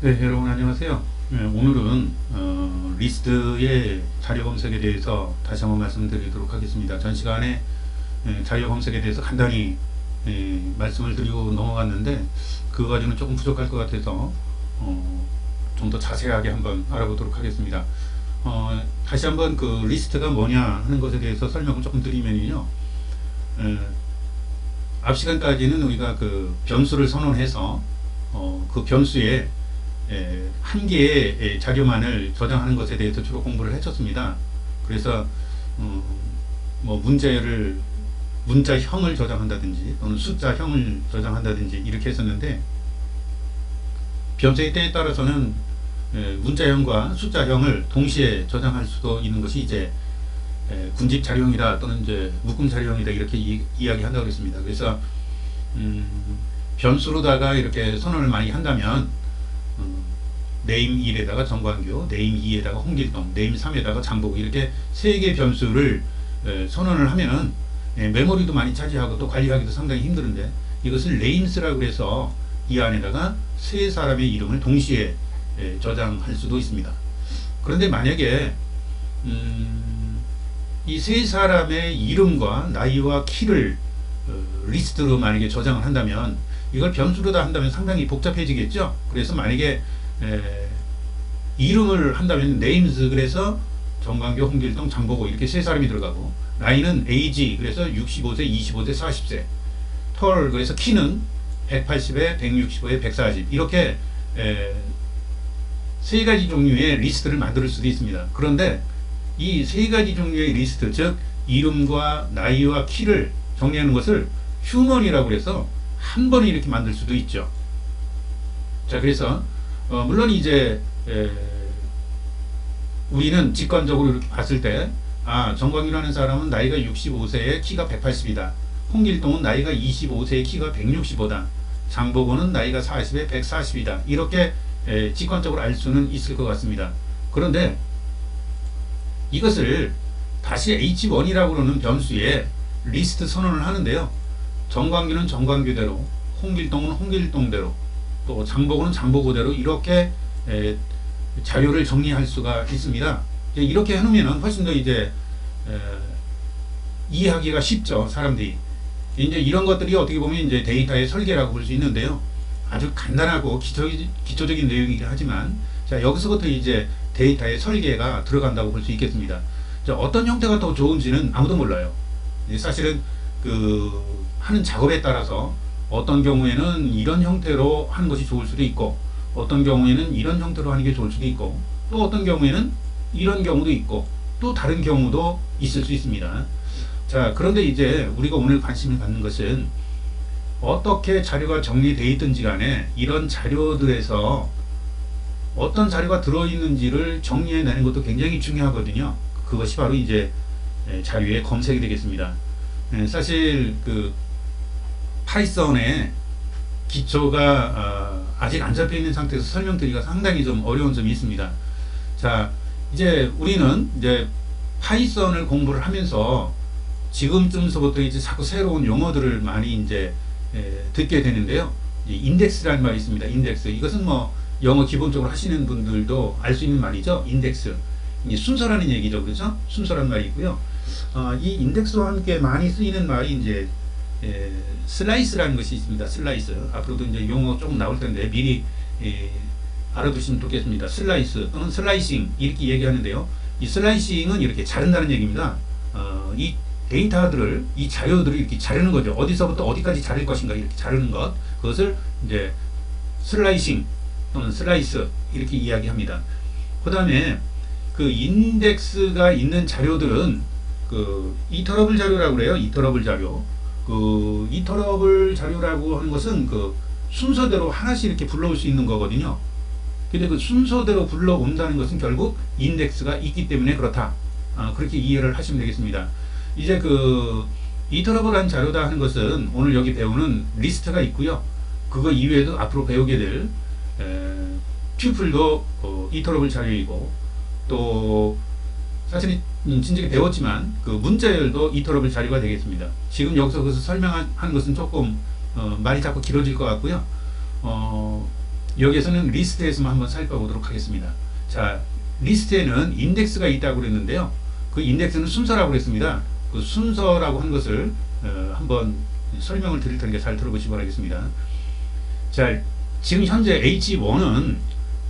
네, 여러분 안녕하세요. 네, 오늘은 리스트의 자료 검색에 대해서 다시 한번 말씀드리도록 하겠습니다. 전 시간에 자료 검색에 대해서 간단히 말씀을 드리고 넘어갔는데 그거 가지고는 조금 부족할 것 같아서 좀 더 자세하게 한번 알아보도록 하겠습니다. 다시 한번 그 리스트가 뭐냐 하는 것에 대해서 설명을 조금 드리면요. 앞 시간까지는 우리가 그 변수를 선언해서 그 변수에 한 개의 자료만을 저장하는 것에 대해서 주로 공부를 했었습니다. 그래서 뭐 문자형을 저장한다든지 또는 숫자형을 저장한다든지 이렇게 했었는데 변수의 때에 따라서는 문자형과 숫자형을 동시에 저장할 수도 있는 것이 이제 군집 자료형이다 또는 이제 묶음 자료형이다 이렇게 이야기한다고 그랬습니다. 그래서 변수로다가 이렇게 선언을 많이 한다면 네임 1에다가 정광규, 네임 2에다가 홍길동, 네임 3에다가 장보고 이렇게 세 개 변수를 선언을 하면은 메모리도 많이 차지하고 또 관리하기도 상당히 힘드는데 이것을 네임스라고 해서 이 안에다가 세 사람의 이름을 동시에 저장할 수도 있습니다. 그런데 만약에 이 세 사람의 이름과 나이와 키를 리스트로 만약에 저장을 한다면 이걸 변수로 다 한다면 상당히 복잡해지겠죠. 그래서 만약에 이름을 한다면 names 그래서 정광교, 홍길동, 장보고 이렇게 세 사람이 들어가고 나이는 age 그래서 65세, 25세, 40세 털 그래서 키는 180에 165에 140 이렇게 세 가지 종류의 리스트를 만들 수도 있습니다. 그런데 이 세 가지 종류의 리스트 즉 이름과 나이와 키를 정리하는 것을 휴먼이라고 해서 한 번에 이렇게 만들 수도 있죠. 자 그래서 물론 이제 우리는 직관적으로 이렇게 봤을 때 정광규라는 사람은 나이가 65세에 키가 180이다. 홍길동은 나이가 25세에 키가 165다. 장보고는 나이가 40에 140이다. 이렇게 직관적으로 알 수는 있을 것 같습니다. 그런데 이것을 다시 H1이라고 그러는 변수에 리스트 선언을 하는데요. 정광규는 정광규대로, 홍길동은 홍길동대로, 또 장보고는 장보고대로 이렇게 자료를 정리할 수가 있습니다. 이렇게 해놓으면 훨씬 더 이제 이해하기가 쉽죠. 사람들이 이제 이런 것들이 어떻게 보면 이제 데이터의 설계라고 볼 수 있는데요. 아주 간단하고 기초적인 내용이긴 하지만 자 여기서부터 이제 데이터의 설계가 들어간다고 볼 수 있겠습니다. 자, 어떤 형태가 더 좋은지는 아무도 몰라요. 사실은 그 하는 작업에 따라서 어떤 경우에는 이런 형태로 하는 것이 좋을 수도 있고 어떤 경우에는 이런 형태로 하는 게 좋을 수도 있고 또 어떤 경우에는 이런 경우도 있고 또 다른 경우도 있을 수 있습니다. 자 그런데 이제 우리가 오늘 관심을 갖는 것은 어떻게 자료가 정리되어 있든지 간에 이런 자료들에서 어떤 자료가 들어있는지를 정리해내는 것도 굉장히 중요하거든요. 그것이 바로 이제 자료의 검색이 되겠습니다. 사실 그 파이썬의 기초가 아직 안 잡혀 있는 상태에서 설명드리기가 상당히 좀 어려운 점이 있습니다. 자, 이제 우리는 이제 파이썬을 공부를 하면서 지금쯤서부터 이제 자꾸 새로운 용어들을 많이 이제 듣게 되는데요. 인덱스라는 말이 있습니다. 인덱스. 이것은 뭐 영어 기본적으로 하시는 분들도 알 수 있는 말이죠. 인덱스. 순서라는 얘기죠. 그렇죠? 순서라는 말이 있고요. 이 인덱스와 함께 많이 쓰이는 말이 이제 슬라이스라는 것이 있습니다. 슬라이스. 앞으로도 이제 용어 조금 나올 텐데 미리 알아두시면 좋겠습니다. 슬라이스 또는 슬라이싱 이렇게 얘기하는데요. 이 슬라이싱은 이렇게 자른다는 얘기입니다. 이 데이터들을 이 자료들을 이렇게 자르는 거죠. 어디서부터 어디까지 자를 것인가 이렇게 자르는 것. 그것을 이제 슬라이싱 또는 슬라이스 이렇게 이야기합니다. 그 다음에 그 인덱스가 있는 자료들은 그 이터러블 자료라고 그래요. 이터러블 자료. 그 이터러블 자료라고 하는 것은 그 순서대로 하나씩 이렇게 불러올 수 있는 거거든요. 근데 그 순서대로 불러온다는 것은 결국 인덱스가 있기 때문에 그렇다. 그렇게 이해를 하시면 되겠습니다. 이제 그 이터러블한 자료다 하는 것은 오늘 여기 배우는 리스트가 있고요. 그거 이외에도 앞으로 배우게 될 튜플도 이터러블 자료이고 또 사실 진작에 배웠지만 그 문자열도 이터러블 자료가 되겠습니다. 지금 여기서 그것을 설명한 것은 조금 말이 자꾸 길어질 것 같고요. 여기에서는 리스트에서만 한번 살펴보도록 하겠습니다. 자, 리스트에는 인덱스가 있다고 그랬는데요. 그 인덱스는 순서라고 그랬습니다. 그 순서라고 한 것을 한번 설명을 드릴 테니까 잘 들어보시기 바라겠습니다. 자, 지금 현재 H1은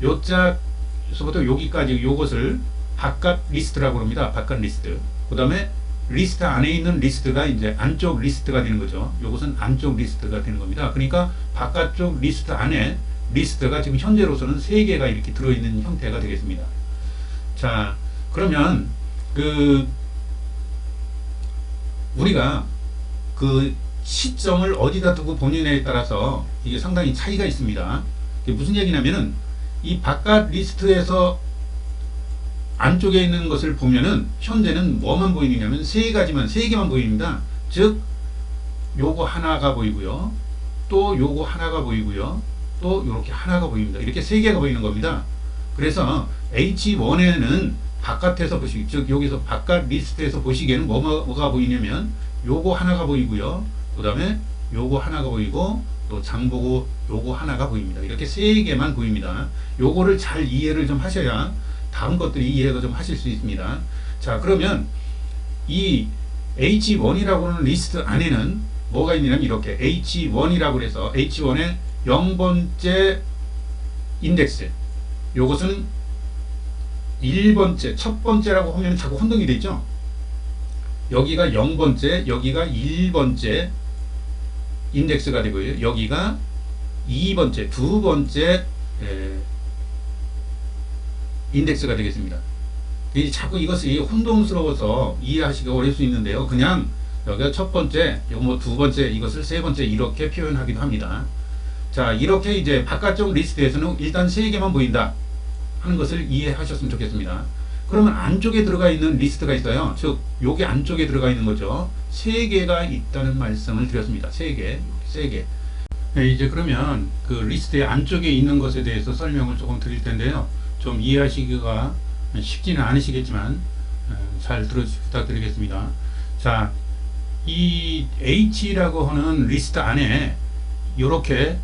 요짝서부터 여기까지 요것을 바깥 리스트라고 합니다. 바깥 리스트. 그 다음에 리스트 안에 있는 리스트가 이제 안쪽 리스트가 되는 거죠. 요것은 안쪽 리스트가 되는 겁니다. 그러니까 바깥쪽 리스트 안에 리스트가 지금 현재로서는 3개가 이렇게 들어있는 형태가 되겠습니다. 자, 그러면 우리가 그 시점을 어디다 두고 보느냐에 따라서 이게 상당히 차이가 있습니다. 이게 무슨 얘기냐면은 이 바깥 리스트에서 안쪽에 있는 것을 보면은 현재는 뭐만 보이느냐면 3개만 보입니다. 즉 요거 하나가 보이고요, 또 요거 하나가 보이고요, 또 요렇게 하나가 보입니다. 이렇게 3개가 보이는 겁니다. 그래서 H1에는 바깥에서 보시기, 즉 여기서 바깥 리스트에서 보시기에는 뭐가 보이냐면 요거 하나가 보이고요, 그 다음에 요거 하나가 보이고, 또 장보고 요거 하나가 보입니다. 이렇게 3개만 보입니다. 요거를 잘 이해를 좀 하셔야 다음 것들이 이해가 좀 하실 수 있습니다. 자, 그러면 이 H1이라고 하는 리스트 안에는 뭐가 있냐면 이렇게 H1이라고 해서 H1의 0번째 인덱스, 요것은 1번째, 첫 번째라고 하면 자꾸 혼동이 되죠. 여기가 0번째, 여기가 1번째 인덱스가 되고요. 여기가 2번째, 두 번째 인덱스가 되겠습니다. 자꾸 이것이 혼동스러워서 이해하시기가 어려울 수 있는데요. 그냥 여기가 첫 번째, 이거 뭐 두 번째, 이것을 세 번째 이렇게 표현하기도 합니다. 자, 이렇게 이제 바깥쪽 리스트에서는 일단 3개만 보인다 하는 것을 이해하셨으면 좋겠습니다. 그러면 안쪽에 들어가 있는 리스트가 있어요. 즉 여기 안쪽에 들어가 있는 거죠. 3개가 있다는 말씀을 드렸습니다. 3개. 네, 이제 그러면 그 리스트의 안쪽에 있는 것에 대해서 설명을 조금 드릴 텐데요. 좀 이해하시기가 쉽지는 않으시겠지만 잘 들어주시기 부탁드리겠습니다. 자, 이 H라고 하는 리스트 안에 이렇게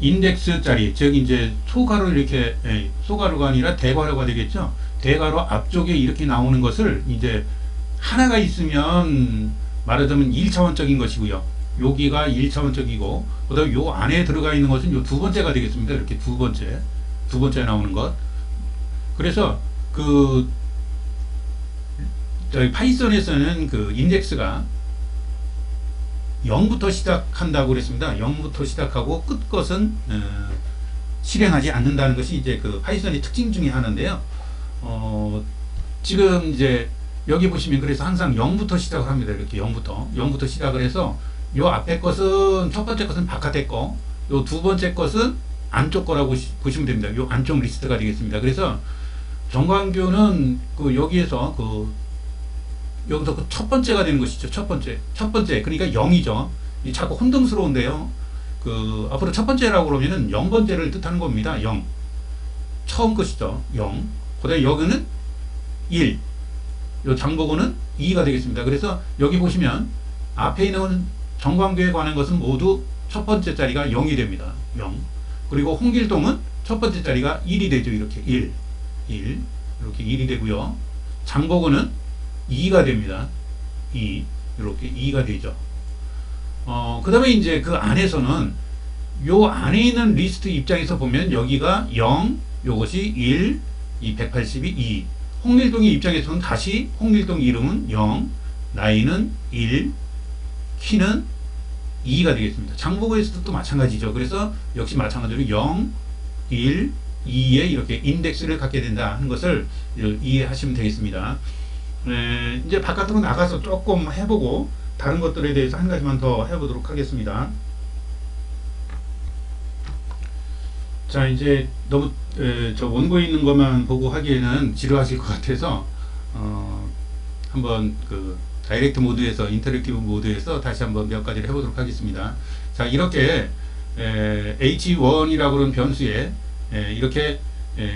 인덱스 자리, 즉 이제 소가로 이렇게 소가로가 아니라 대괄호가 되겠죠. 대괄호 앞쪽에 이렇게 나오는 것을 이제 하나가 있으면 말하자면 1차원적인 것이고요. 여기가 1차원적이고, 그다음에 요 안에 들어가 있는 것은 요 두 번째가 되겠습니다. 이렇게 두 번째 나오는 것. 그래서 저희 파이썬에서는 그 인덱스가 0부터 시작한다고 그랬습니다. 0부터 시작하고 끝 것은 실행하지 않는다는 것이 이제 그 파이썬의 특징 중에 하나인데요. 지금 이제 여기 보시면 그래서 항상 0부터 시작을 합니다. 이렇게 0부터 시작을 해서 요 앞에 것은, 첫 번째 것은 바깥에 거, 요 두 번째 것은 안쪽 거라고 보시면 됩니다. 요 안쪽 리스트가 되겠습니다. 그래서 정광규는 여기서 그 첫 번째가 되는 것이죠. 첫 번째. 그러니까 0이죠. 자꾸 혼동스러운데요. 앞으로 첫 번째라고 그러면은 0번째를 뜻하는 겁니다. 0. 처음 것이죠. 0. 그 다음에 여기는 1. 요 장보고는 2가 되겠습니다. 그래서 여기 보시면 앞에 있는 정광규에 관한 것은 모두 첫 번째 자리가 0이 됩니다. 0. 그리고 홍길동은 첫 번째 자리가 1이 되죠. 이렇게 1. 이렇게 1이 되고요. 장보고는 2가 됩니다. 2. 이렇게 2가 되죠. 그 다음에 이제 그 안에서는 요 안에 있는 리스트 입장에서 보면 여기가 0, 요것이 1, 이 180이 2. 홍길동의 입장에서는 다시 홍길동 이름은 0, 나이는 1, 키는 2가 되겠습니다. 장보고에서도 또 마찬가지죠. 그래서 역시 마찬가지로 0, 1, 2에 이렇게 인덱스를 갖게 된다 하는 것을 이해하시면 되겠습니다. 이제 바깥으로 나가서 조금 해보고 다른 것들에 대해서 한 가지만 더 해보도록 하겠습니다. 자, 이제 너무 저 원고에 있는 것만 보고 하기에는 지루하실 것 같아서 한번 다이렉트 모드에서, 인터랙티브 모드에서 다시 한번 몇 가지를 해보도록 하겠습니다. 자, 이렇게 H1이라고 하는 변수에 이렇게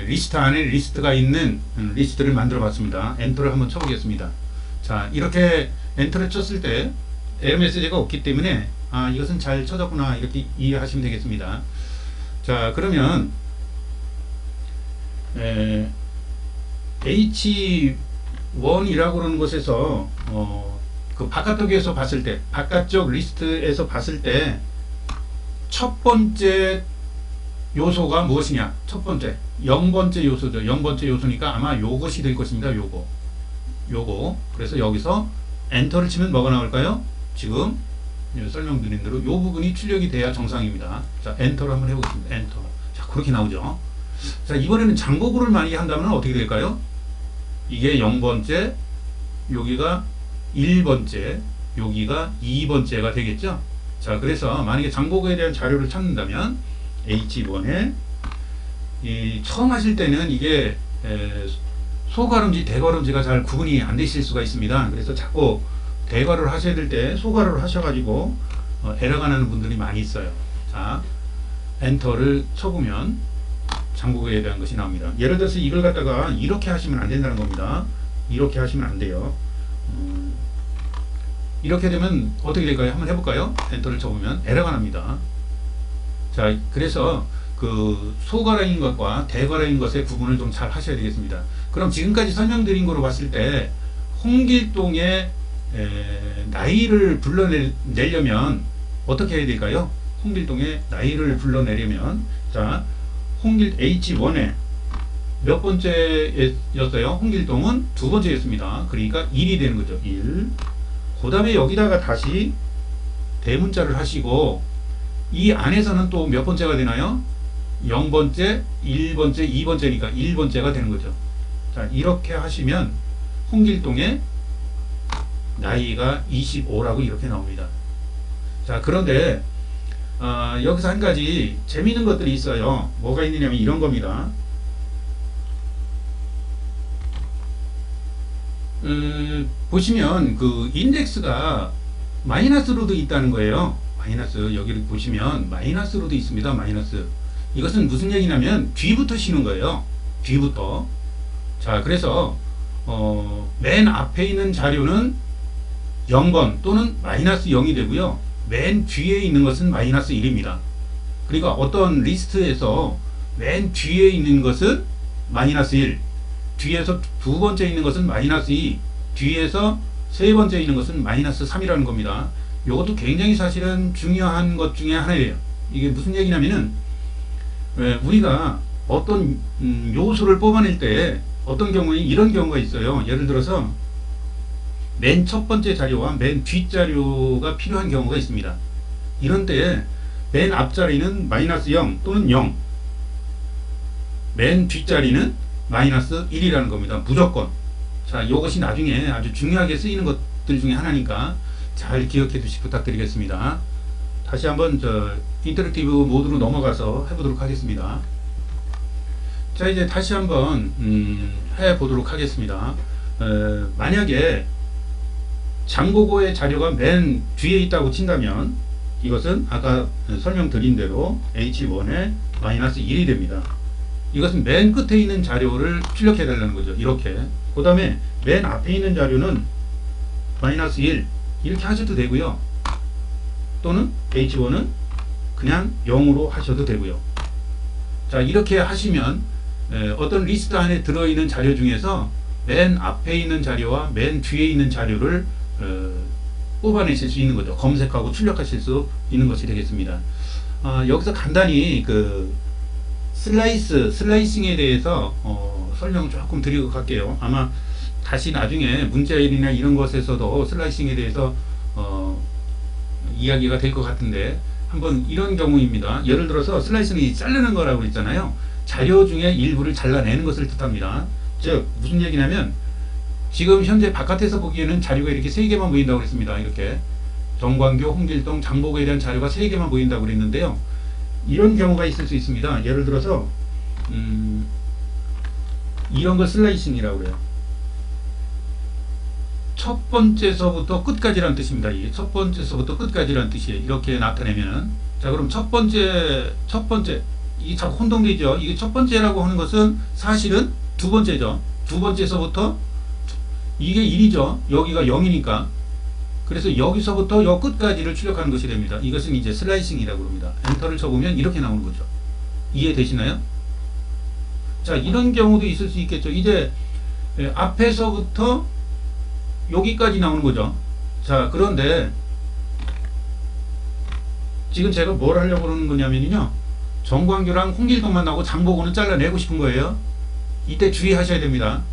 리스트 안에 리스트가 있는 리스트를 만들어 봤습니다. 엔터를 한번 쳐보겠습니다. 자, 이렇게 엔터를 쳤을 때 에러 메시지가 없기 때문에 이것은 잘 쳐졌구나 이렇게 이해하시면 되겠습니다. 자, 그러면 H1이라고 그러는 곳에서 그 바깥쪽에서 봤을 때, 바깥쪽 리스트에서 봤을 때 첫 번째 요소가 무엇이냐? 첫 번째 0번째 요소죠. 0번째 요소니까 아마 요것이 될 것입니다. 요거. 그래서 여기서 엔터를 치면 뭐가 나올까요? 지금 설명드린 대로 요 부분이 출력이 돼야 정상입니다. 자, 엔터를 한번 해보겠습니다. 엔터. 자, 그렇게 나오죠. 자, 이번에는 장고구를 많이 한다면 어떻게 될까요? 이게 0번째, 여기가 1번째, 여기가 2번째가 되겠죠. 자, 그래서 만약에 장고구에 대한 자료를 찾는다면 H1에 처음 하실 때는 이게 소괄음지, 대괄음지가 잘 구분이 안 되실 수가 있습니다. 그래서 자꾸 대괄호를 하셔야 될 때 소괄호를 하셔가지고 에러가 나는 분들이 많이 있어요. 자, 엔터를 쳐보면 장고구에 대한 것이 나옵니다. 예를 들어서 이걸 갖다가 이렇게 하시면 안 된다는 겁니다. 이렇게 하시면 안 돼요. 이렇게 되면 어떻게 될까요? 한번 해볼까요? 엔터를 쳐보면 에러가 납니다. 자, 그래서 그 소괄호인 것과 대괄호인 것의 구분을 좀 잘 하셔야 되겠습니다. 그럼 지금까지 설명드린 거로 봤을 때 홍길동의 나이를 불러내려면 어떻게 해야 될까요? 홍길동의 나이를 불러내려면, 자, H1에 몇 번째였어요? 홍길동은 두 번째였습니다. 그러니까 1이 되는 거죠. 1. 그 다음에 여기다가 다시 대문자를 하시고 이 안에서는 또 몇 번째가 되나요? 0번째, 1번째, 2번째니까 1번째가 되는 거죠. 자, 이렇게 하시면 홍길동의 나이가 25라고 이렇게 나옵니다. 자, 그런데 여기서 한 가지 재미있는 것들이 있어요. 뭐가 있느냐면 이런 겁니다. 보시면 그 인덱스가 마이너스로도 있다는 거예요. 마이너스, 여기를 보시면 마이너스로도 있습니다. 마이너스. 이것은 무슨 얘기냐면 뒤부터 쉬는 거예요. 뒤부터. 자, 그래서 맨 앞에 있는 자료는 0번 또는 마이너스 0이 되고요. 맨 뒤에 있는 것은 마이너스 1입니다. 그러니까 어떤 리스트에서 맨 뒤에 있는 것은 마이너스 1, 뒤에서 두 번째 있는 것은 마이너스 2, 뒤에서 세 번째 있는 것은 마이너스 3이라는 겁니다. 이것도 굉장히 사실은 중요한 것 중에 하나예요. 이게 무슨 얘기냐면은 우리가 어떤 요소를 뽑아낼 때 어떤 경우에 이런 경우가 있어요. 예를 들어서 맨 첫 번째 자료와 맨 뒷 자료가 필요한 경우가 있습니다. 이런 때에 맨 앞자리는 마이너스 0 또는 0, 맨 뒷자리는 마이너스 1이라는 겁니다. 무조건. 자, 이것이 나중에 아주 중요하게 쓰이는 것들 중에 하나니까 잘 기억해 두시기 부탁드리겠습니다. 다시 한번 인터랙티브 모드로 넘어가서 해보도록 하겠습니다. 자, 이제 다시 한번 해보도록 하겠습니다. 만약에 장고고의 자료가 맨 뒤에 있다고 친다면 이것은 아까 설명드린 대로 H1에 마이너스 1이 됩니다. 이것은 맨 끝에 있는 자료를 출력해 달라는 거죠. 이렇게. 그 다음에 맨 앞에 있는 자료는 마이너스 1 이렇게 하셔도 되고요. 또는 H1은 그냥 0으로 하셔도 되고요. 자, 이렇게 하시면 어떤 리스트 안에 들어있는 자료 중에서 맨 앞에 있는 자료와 맨 뒤에 있는 자료를 뽑아내실 수 있는 거죠. 검색하고 출력하실 수 있는 것이 되겠습니다. 여기서 간단히 그 슬라이싱에 대해서 설명을 조금 드리고 갈게요. 아마 다시 나중에 문자일이나 이런 것에서도 슬라이싱에 대해서 이야기가 될 것 같은데, 한번 이런 경우입니다. 예를 들어서 슬라이싱이 자르는 거라고 했잖아요. 자료 중에 일부를 잘라내는 것을 뜻합니다. 즉 무슨 얘기냐면 지금 현재 바깥에서 보기에는 자료가 이렇게 3개만 보인다고 그랬습니다. 이렇게 정광교, 홍길동, 장보고에 대한 자료가 3개만 보인다고 그랬는데요. 이런 경우가 있을 수 있습니다. 예를 들어서 이런 걸 슬라이싱이라고 그래요. 첫 번째서부터 끝까지란 뜻입니다. 이게 첫 번째서부터 끝까지란 뜻이에요. 이렇게 나타내면은, 자, 그럼 첫 번째 이게 자꾸 혼동되죠. 이게 첫 번째라고 하는 것은 사실은 두 번째죠. 두 번째서부터 이게 1이죠. 여기가 0이니까. 그래서 여기서부터 여 끝까지를 출력하는 것이 됩니다. 이것은 이제 슬라이싱이라고 합니다. 엔터를 쳐보면 이렇게 나오는 거죠. 이해되시나요? 자, 이런 경우도 있을 수 있겠죠. 이제 앞에서부터 여기까지 나오는 거죠. 자, 그런데 지금 제가 뭘 하려고 그러는 거냐면요, 정광규랑 홍길동만 나오고 장보고는 잘라내고 싶은 거예요. 이때 주의하셔야 됩니다.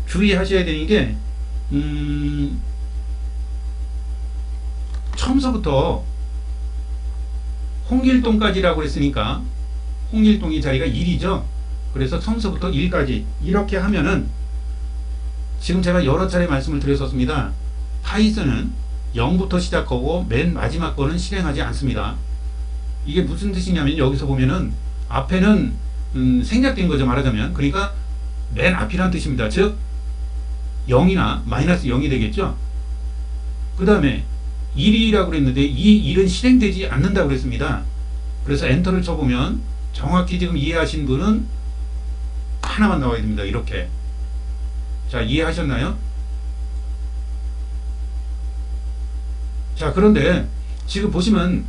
주의하셔야 되는 게 처음서부터 홍길동까지라고 했으니까 홍길동이 자리가 1이죠. 그래서 처음서부터 1까지 이렇게 하면은, 지금 제가 여러 차례 말씀을 드렸었습니다. 파이썬은 0부터 시작하고 맨 마지막 거는 실행하지 않습니다. 이게 무슨 뜻이냐면, 여기서 보면은 앞에는 생략된 거죠, 말하자면. 그러니까 맨 앞이란 뜻입니다. 즉 0이나 마이너스 0이 되겠죠. 그 다음에 1이라고 그랬는데 이 1은 실행되지 않는다고 그랬습니다. 그래서 엔터를 쳐보면 정확히 지금 이해하신 분은 하나만 나와야 됩니다. 이렇게. 자, 이해하셨나요? 자, 그런데 지금 보시면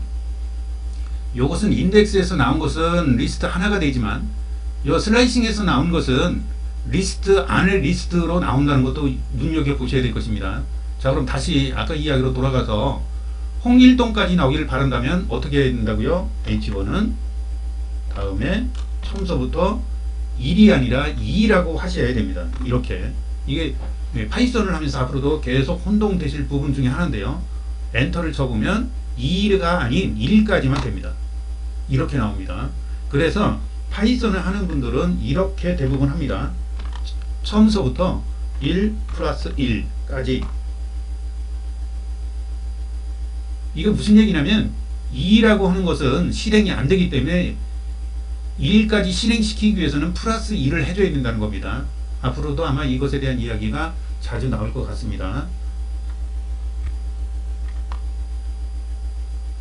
이것은 인덱스에서 나온 것은 리스트 하나가 되지만, 이 슬라이싱에서 나온 것은 리스트 안에 리스트로 나온다는 것도 눈여겨보셔야 될 것입니다. 자, 그럼 다시 아까 이야기로 돌아가서 홍길동까지 나오기를 바란다면 어떻게 해야 된다고요? H1은 다음에 처음서부터 1이 아니라 2라고 하셔야 됩니다. 이렇게. 이게 파이썬을 하면서 앞으로도 계속 혼동되실 부분 중에 하나인데요. 엔터를 쳐보면 2가 아닌 1까지만 됩니다. 이렇게 나옵니다. 그래서 파이썬을 하는 분들은 이렇게 대부분 합니다. 처음서부터 1 플러스 1까지. 이거 무슨 얘기냐면, 2라고 하는 것은 실행이 안 되기 때문에 1까지 실행시키기 위해서는 플러스 1을 해줘야 된다는 겁니다. 앞으로도 아마 이것에 대한 이야기가 자주 나올 것 같습니다.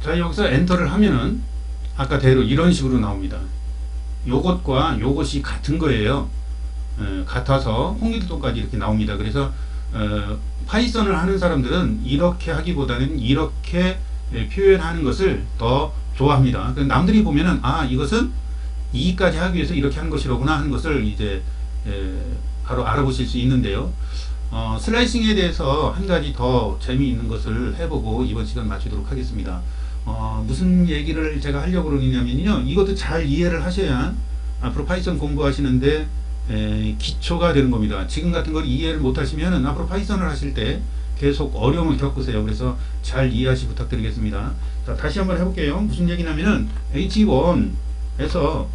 자, 여기서 엔터를 하면은 아까대로 이런 식으로 나옵니다. 요것과 요것이 같은 거예요. 같아서 홍길동까지 이렇게 나옵니다. 그래서 파이썬을 하는 사람들은 이렇게 하기보다는 이렇게 표현하는 것을 더 좋아합니다. 남들이 보면은 이것은 2까지 하기 위해서 이렇게 하는 것이로구나 하는 것을 이제 바로 알아보실 수 있는데요. 슬라이싱에 대해서 한 가지 더 재미있는 것을 해보고 이번 시간 마치도록 하겠습니다. 무슨 얘기를 제가 하려고 그러냐면요, 이것도 잘 이해를 하셔야 앞으로 파이썬 공부하시는데 기초가 되는 겁니다. 지금 같은 걸 이해를 못 하시면 앞으로 파이썬을 하실 때 계속 어려움을 겪으세요. 그래서 잘 이해하시 부탁드리겠습니다. 자, 다시 한번 해볼게요. 무슨 얘기냐면은 H1에서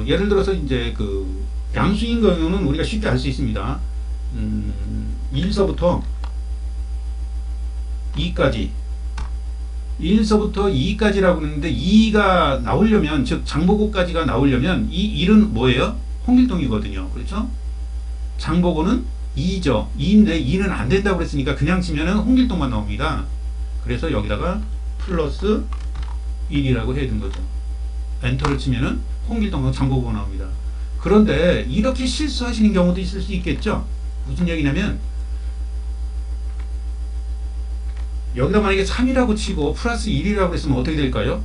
예를 들어서 이제 그 양수인 경우는 우리가 쉽게 알 수 있습니다. 1서부터 2까지 1서부터 2까지라고 했는데 2가 나오려면, 즉 장보고까지가 나오려면 이 1은 뭐예요? 홍길동이거든요. 그렇죠? 장보고는 2죠. 2인데 2는 안 된다고 그랬으니까 그냥 치면은 홍길동만 나옵니다. 그래서 여기다가 플러스 1이라고 해야 되는 거죠. 엔터를 치면은 홍길동과 장보고가 나옵니다. 그런데 이렇게 실수하시는 경우도 있을 수 있겠죠. 무슨 얘기냐면, 여기다 만약에 3이라고 치고 플러스 1이라고 했으면 어떻게 될까요?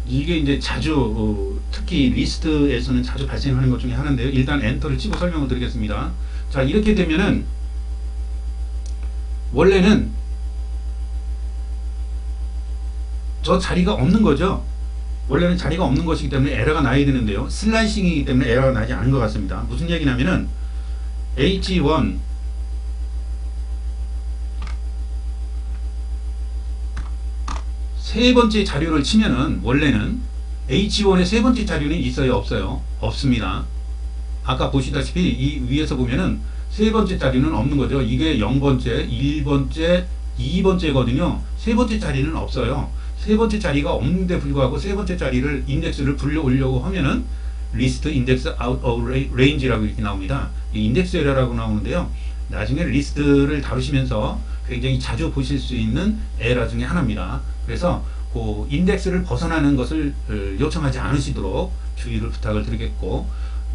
이게 이제 자주 특히 리스트에서는 자주 발생하는 것 중에 하나인데요. 일단 엔터를 치고 설명을 드리겠습니다. 자, 이렇게 되면은 원래는 저 자리가 없는 거죠. 원래는 자리가 없는 것이기 때문에 에러가 나야 되는데요. 슬라이싱이기 때문에 에러가 나지 않은 것 같습니다. 무슨 얘기냐면은 H1 세 번째 자료를 치면은 원래는 H1의 세 번째 자료는 있어요, 없어요? 없습니다. 아까 보시다시피 이 위에서 보면은 세 번째 자료는 없는 거죠. 이게 0번째, 1번째, 2번째거든요. 세 번째 자리는 없어요. 세 번째 자리가 없는데 불구하고 세 번째 자리를 인덱스를 불려 오려고 하면은 리스트 인덱스 아웃 오브 레인지라고 이렇게 나옵니다. 이 인덱스 에러라고 나오는데요. 나중에 리스트를 다루시면서 굉장히 자주 보실 수 있는 에러 중에 하나입니다. 그래서 그 인덱스를 벗어나는 것을 요청하지 않으시도록 주의를 부탁을 드리겠고,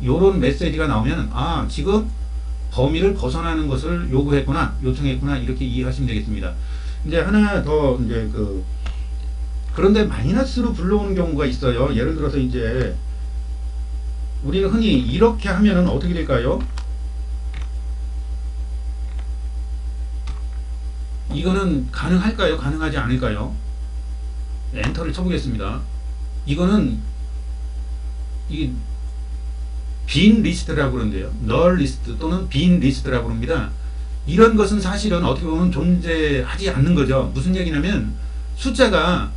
요런 메시지가 나오면 지금 범위를 벗어나는 것을 요구했구나, 요청했구나, 이렇게 이해하시면 되겠습니다. 이제 하나 더 이제 그런데 마이너스로 불러오는 경우가 있어요. 예를 들어서 이제 우리는 흔히 이렇게 하면은 어떻게 될까요? 이거는 가능할까요? 가능하지 않을까요? 엔터를 쳐보겠습니다. 이거는 이 빈 리스트라고 그러는데요. 널 리스트 또는 빈 리스트라고 합니다. 이런 것은 사실은 어떻게 보면 존재하지 않는 거죠. 무슨 얘기냐면 숫자가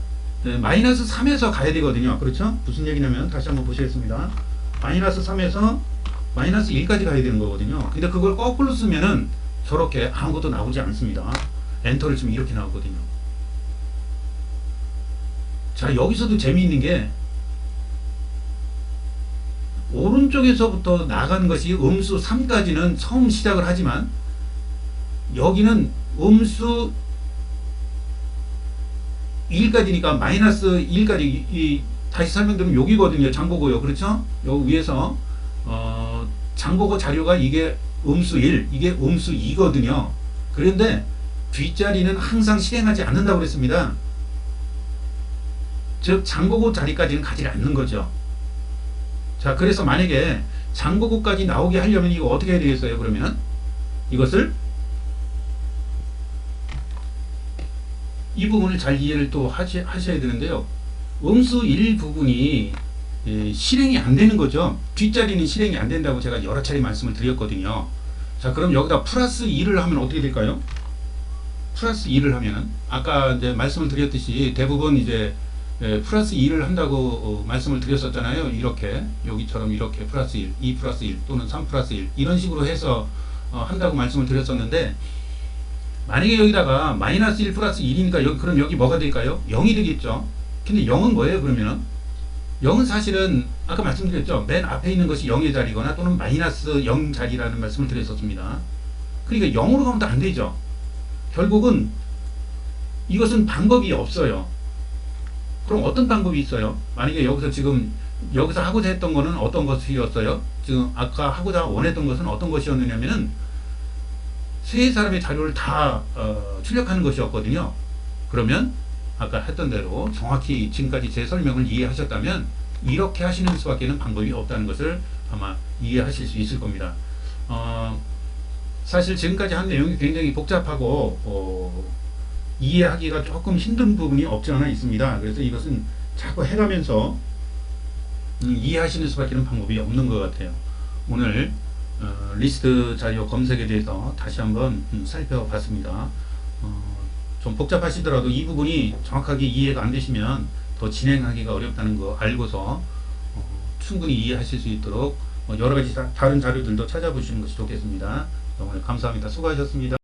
마이너스 3에서 가야 되거든요. 그렇죠? 무슨 얘기냐면 다시 한번 보시겠습니다. 마이너스 3에서 마이너스 1까지 가야 되는 거거든요. 근데 그걸 거꾸로 쓰면은 저렇게 아무것도 나오지 않습니다. 엔터를 치면 이렇게 나오거든요. 자, 여기서도 재미있는 게 오른쪽에서부터 나간 것이 음수 3까지는 처음 시작을 하지만 여기는 음수 1까지니까 마이너스 1까지 다시 설명드리면 여기거든요. 장보고요. 그렇죠? 여기 위에서 장보고 자료가 이게 음수 1, 이게 음수 2거든요. 그런데 뒷자리는 항상 실행하지 않는다고 그랬습니다. 즉 장보고 자리까지는 가지 않는 거죠. 자, 그래서 만약에 장보고까지 나오게 하려면 이거 어떻게 해야 되겠어요? 그러면 이것을 이 부분을 잘 이해를 또 하셔야 되는데요. 음수 1 부분이 실행이 안 되는 거죠. 뒷자리는 실행이 안 된다고 제가 여러 차례 말씀을 드렸거든요. 자, 그럼 여기다 플러스 2를 하면 어떻게 될까요? 플러스 2를 하면은 아까 이제 말씀을 드렸듯이 대부분 이제 플러스 2를 한다고 말씀을 드렸었잖아요. 이렇게 여기처럼 이렇게 플러스 1, 2 플러스 1 또는 3 플러스 1 이런 식으로 해서 한다고 말씀을 드렸었는데 만약에 여기다가 마이너스 1 플러스 1이니까 그럼 여기 뭐가 될까요? 0이 되겠죠. 근데 0은 뭐예요? 그러면은 0은 사실은 아까 말씀드렸죠. 맨 앞에 있는 것이 0의 자리거나 또는 마이너스 0 자리라는 말씀을 드렸었습니다. 그러니까 0으로 가면 또 안 되죠. 결국은 이것은 방법이 없어요. 그럼 어떤 방법이 있어요? 만약에 여기서 하고자 했던 거는 어떤 것이었어요? 지금 아까 하고자 원했던 것은 어떤 것이었느냐면은 세 사람의 자료를 다 출력하는 것이었거든요. 그러면 아까 했던 대로 정확히 지금까지 제 설명을 이해하셨다면 이렇게 하시는 수밖에는 방법이 없다는 것을 아마 이해하실 수 있을 겁니다. 사실 지금까지 한 내용이 굉장히 복잡하고 이해하기가 조금 힘든 부분이 없지 않아 있습니다. 그래서 이것은 자꾸 해가면서 이해하시는 수밖에 방법이 없는 것 같아요. 오늘 리스트 자료 검색에 대해서 다시 한번 살펴봤습니다. 좀 복잡하시더라도 이 부분이 정확하게 이해가 안 되시면 더 진행하기가 어렵다는 거 알고서 충분히 이해하실 수 있도록 여러 가지 다른 자료들도 찾아보시는 것이 좋겠습니다. 오늘 감사합니다. 수고하셨습니다.